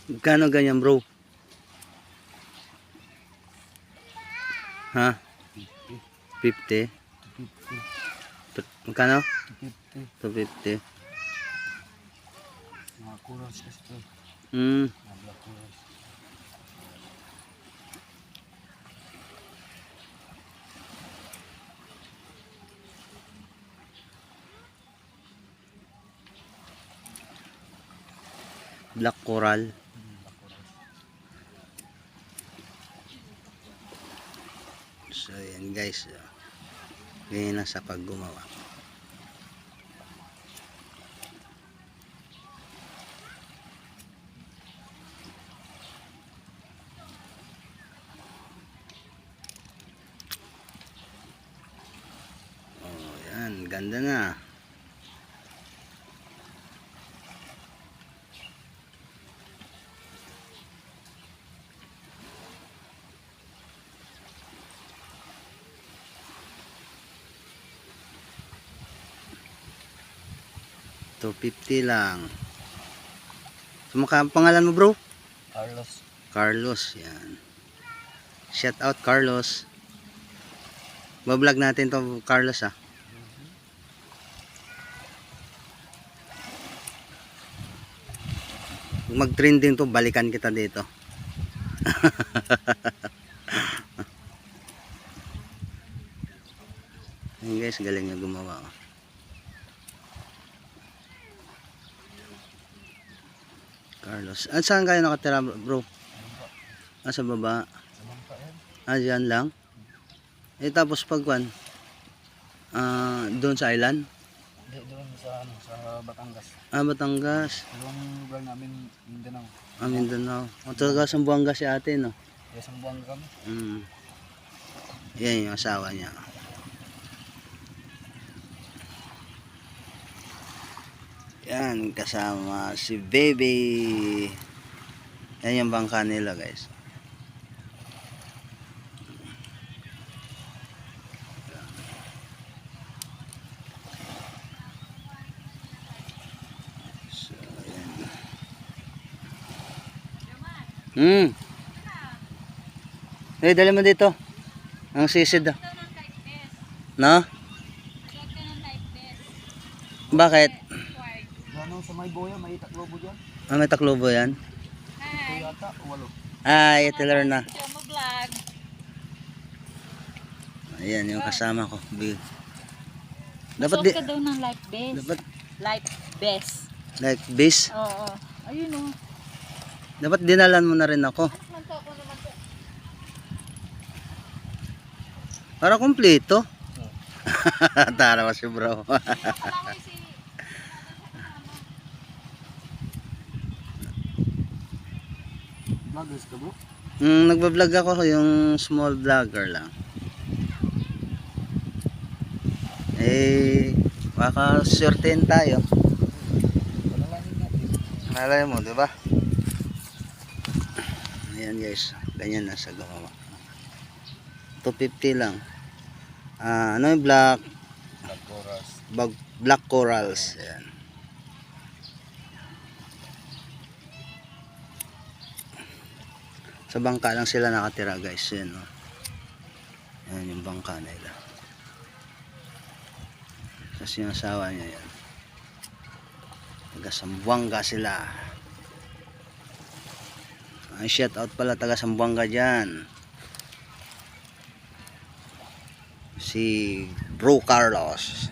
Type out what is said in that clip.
Magkano ganyan bro? Ha? 50? 250. Magkano? 250. 250. Mga corals kasi ito. Hmm. Mga black corals. Black coral. Black corals. So yan guys. Ganyan na sa paggumawa. Oh, yan, ganda na. $250 lang. Sumaka ang pangalan mo bro? Carlos. Carlos, yan. Shout out Carlos. Bablog natin to Carlos ah. Mag-trending to, balikan kita dito. Ayun guys, galing niya gumawa. Carlos. At saan kayo nakatira bro? Ah, sa baba. Samanta yan. Ah, dyan lang. Eh tapos pagwan, doon sa island? Hindi, doon sa Batangas. Ah, Batangas. Dalawang lugar namin, Mindanao. Ah, Mindanao. O talaga sa Buanga si ate no? Kaya sa Buanga kami. Yan yung asawa niya. Yan, kasama si baby. Yan yung bangka nila guys. So, yan. Eh, dali mo dito. Ang sisid. No? Bakit? Ano sa may boya, may taklobo dyan. Ah, may taklobo yan. Ito yata, walo. Ay, itilar na. Vlog. Ayan, yung kasama ko. Dapat Dapat ka daw ng life vest. dapat Life vest. like this. Oo. Ayun o. Dapat dinalan mo na rin ako. Para kumpleto. Tara si bro. Vloggers ka bro? Nagbablog ako, yung small vlogger lang. Eh, baka certain tayo. Panalangin natin. Malay mo, di ba? Ayan guys, ganyan na sa gumawa. 250 lang. Ano yung black? Black corals. Black corals. Ayan. Sa bangka lang sila nakatira guys. Yan, oh. Yan yung bangka nila. Kasi yung asawa niya yan. Taga Sambuanga sila. Ay, shout out pala taga Sambuanga dyan. Si Bro Carlos.